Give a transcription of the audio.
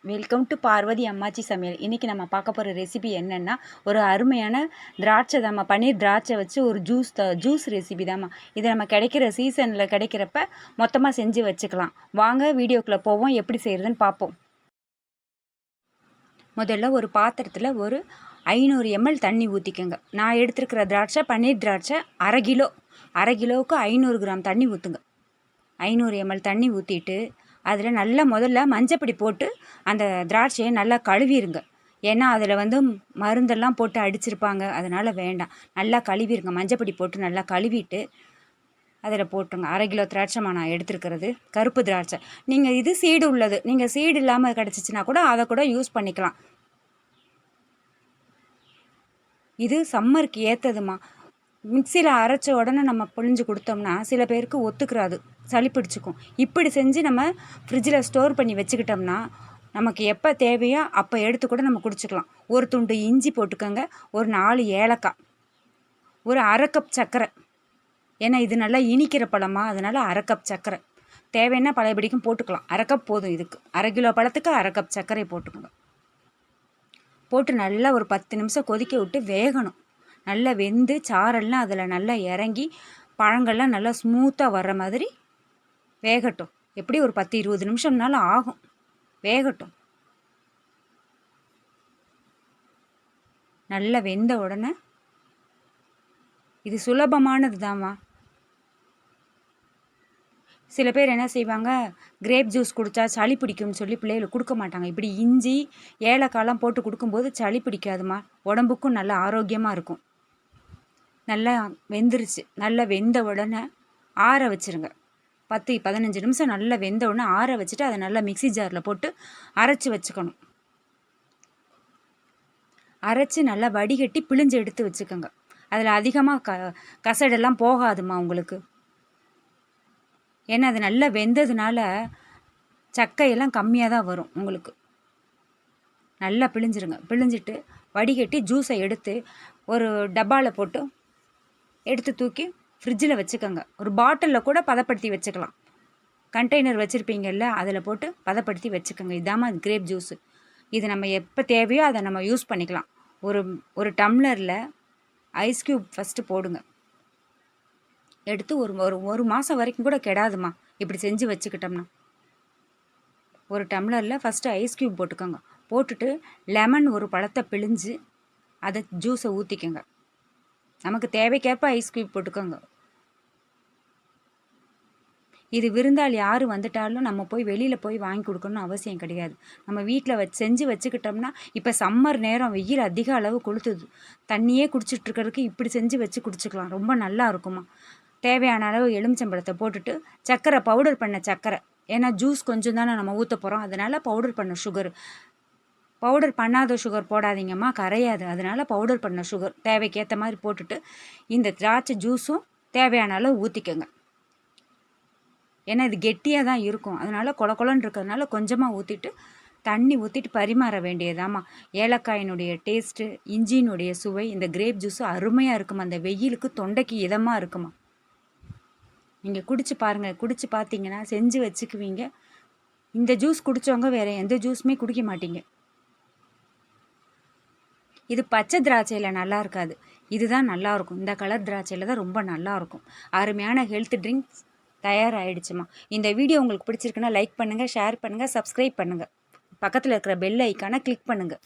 Welcome to Parvati அம்மாச்சி சமையல். இன்றைக்கி நம்ம பார்க்க போகிற ரெசிபி என்னென்னா, ஒரு அருமையான திராட்சை தாம்மா, பன்னீர் திராட்சை வச்சு ஒரு ஜூஸ் ரெசிபி தாம்மா. இதை நம்ம கிடைக்கிற சீசனில் கிடைக்கிறப்ப மொத்தமாக செஞ்சு வச்சுக்கலாம். வாங்க வீடியோக்குள்ளே போவோம், எப்படி செய்கிறதுன்னு பார்ப்போம். முதல்ல ஒரு பாத்திரத்தில் ஒரு 500 ml தண்ணி ஊற்றிக்கோங்க. நான் எடுத்துருக்கிற திராட்சை பன்னீர் திராட்சை அரை கிலோவுக்கு 500 கிராம் தண்ணி ஊற்றுங்க. 500 ml தண்ணி ஊற்றிட்டு அதில் நல்லா முதல்ல மஞ்சப்பொடி போட்டு அந்த திராட்சையை நல்லா கழுவிடுங்க. ஏன்னா அதில் மருந்தெல்லாம் போட்டு அடிச்சிருப்பாங்க, அதனால் வேண்டாம். நல்லா கழுவிடுங்க. மஞ்சப்பொடி போட்டு நல்லா கழுவிட்டு அதில் போட்டுருங்க. அரை கிலோ திராட்சைமா நான் எடுத்துருக்கிறது, கருப்பு திராட்சை. நீங்கள் இது சீடு உள்ளது, நீங்கள் சீடு இல்லாமல் கிடச்சிச்சின்னா கூட அதை கூட யூஸ் பண்ணிக்கலாம். இது சம்மருக்கு ஏற்றதுமா. மிக்சியில் அரைச்ச உடனே நம்ம புழிஞ்சு கொடுத்தோம்னா சில பேருக்கு ஒத்துக்கிறாது, சளி பிடிச்சிக்கும். இப்படி செஞ்சு நம்ம ஃப்ரிட்ஜில் ஸ்டோர் பண்ணி வச்சுக்கிட்டோம்னா நமக்கு எப்போ தேவையோ அப்போ எடுத்து கூட நம்ம குடிச்சிக்கலாம். ஒரு துண்டு இஞ்சி போட்டுக்கோங்க, ஒரு 4 ஏலக்காய், ஒரு அரை கப் சர்க்கரை. ஏன்னா இது நல்லா இனிக்கிற பழமா, அதனால் அரை கப் சர்க்கரை. தேவைன்னா பழையபடிக்கும் போட்டுக்கலாம். அரை கப் போதும் இதுக்கு. அரை கிலோ பழத்துக்கு அரை கப் சர்க்கரை போட்டுக்கோங்க. போட்டு நல்லா ஒரு 10 நிமிஷம் கொதிக்க விட்டு வேகணும். நல்லா வெந்து சாரெல்லாம் அதில் நல்லா இறங்கி பழங்கள்லாம் நல்லா ஸ்மூத்தாக வர்ற மாதிரி வேகட்டும். எப்படி ஒரு 10-20 நிமிஷம்னாலும் ஆகும், வேகட்டும். நல்லா வெந்த உடனே இது சுலபமானது தான்மா. சில பேர் என்ன செய்வாங்க, கிரேப் ஜூஸ் குடித்தா சளி பிடிக்கும்னு சொல்லி பிள்ளைகளுக்கு கொடுக்க மாட்டாங்க. இப்படி இஞ்சி ஏலக்காய்லாம் போட்டு கொடுக்கும்போது சளி பிடிக்காதுமா, உடம்புக்கும் நல்லா ஆரோக்கியமாக இருக்கும். நல்லா வெந்துருச்சு. நல்லா வெந்த உடனே ஆற வச்சுருங்க. 10-15 நிமிஷம் நல்லா வெந்த உடனே ஆற வச்சுட்டு அதை நல்லா மிக்சி ஜாரில் போட்டு அரைச்சி வச்சுக்கணும். அரைச்சி நல்லா வடிகட்டி பிழிஞ்சு எடுத்து வச்சுக்கோங்க. அதில் அதிகமாக கசடெல்லாம் போகாதுமா உங்களுக்கு. ஏன்னா அது நல்லா வெந்ததுனால சக்கையெல்லாம் கம்மியாக தான் வரும் உங்களுக்கு. நல்லா பிழிஞ்சிருங்க. பிழிஞ்சிட்டு வடிகட்டி ஜூஸை எடுத்து ஒரு டப்பாவில் போட்டு எடுத்து தூக்கி ஃப்ரிட்ஜில் வச்சுக்கோங்க. ஒரு பாட்டிலில் கூட பதப்படுத்தி வச்சுக்கலாம். கண்டெய்னர் வச்சுருப்பீங்கல்ல, அதில் போட்டு பதப்படுத்தி வச்சுக்கோங்க. இதாம்மா கிரேப் ஜூஸு. இது நம்ம எப்போ தேவையோ அதை நம்ம யூஸ் பண்ணிக்கலாம். ஒரு டம்ளரில் ஐஸ் க்யூப் ஃபஸ்ட்டு போடுங்க. எடுத்து ஒரு மாதம் வரைக்கும் கூட கெடாதுமா இப்படி செஞ்சு வச்சுக்கிட்டோம்னா. ஒரு டம்ளரில் ஃபஸ்ட்டு ஐஸ் க்யூப் போட்டுக்கோங்க. போட்டுட்டு லெமன் ஒரு பழத்தை பிழிஞ்சு அதை ஜூஸை ஊற்றிக்கோங்க. நமக்கு தேவைக்கேற்ப ஐஸ் க்யூப் போட்டுக்கோங்க. இது விருந்தாளி யார் வந்துட்டாலும் நம்ம போய் வெளியில் போய் வாங்கி கொடுக்கணும்னு அவசியம் கிடையாது. நம்ம வீட்டில் செஞ்சு வச்சுக்கிட்டோம்னா, இப்போ சம்மர் நேரம், வெயில் அதிக அளவு கொளுத்துது, தண்ணியே குடிச்சிட்ருக்கிறதுக்கு இப்படி செஞ்சு வச்சு குடிச்சிக்கலாம். ரொம்ப நல்லா இருக்குமா. தேவையான அளவு எலுமிச்சம்பழத்தை போட்டுட்டு சர்க்கரை, பவுடர் பண்ண சர்க்கரை. ஏன்னா ஜூஸ் கொஞ்சம் தானே நம்ம ஊற்ற போகிறோம், அதனால் பவுடர் பண்ண சுகர். பவுடர் பண்ணாத சுகர் போடாதீங்கம்மா, கரையாது. அதனால் பவுடர் பண்ண சுகர் தேவைக்கேற்ற மாதிரி போட்டுட்டு இந்த திராட்சை ஜூஸும் தேவையான அளவு ஊற்றிக்கோங்க. ஏன்னா இது கெட்டியாக தான் இருக்கும், அதனால் கொலன்னு இருக்கிறதுனால கொஞ்சமாக ஊற்றிட்டு தண்ணி ஊற்றிட்டு பரிமாற வேண்டியதாம்மா. ஏலக்காயினுடைய டேஸ்ட்டு, இஞ்சியினுடைய சுவை, இந்த கிரேப் ஜூஸு அருமையாக இருக்குமா. அந்த வெயிலுக்கு தொண்டைக்கு இதமாக இருக்குமா. நீங்கள் குடிச்சு பாருங்கள். குடிச்சு பார்த்தீங்கன்னா செஞ்சு வச்சுக்குவீங்க. இந்த ஜூஸ் குடித்தவங்க வேறு எந்த ஜூஸுமே குடிக்க மாட்டீங்க. இது பச்சை திராட்சையில் நல்லா இருக்காது, இதுதான் நல்லாயிருக்கும். இந்த கலர் திராட்சையில் தான் ரொம்ப நல்லாயிருக்கும். அருமையான ஹெல்த் ட்ரிங்க்ஸ் தயாராகிடுச்சுமா. இந்த வீடியோ உங்களுக்கு பிடிச்சிருக்குன்னா லைக் பண்ணுங்கள், ஷேர் பண்ணுங்கள், சப்ஸ்கிரைப் பண்ணுங்கள். பக்கத்தில் இருக்கிற பெல் ஐக்கானை கிளிக் பண்ணுங்கள்.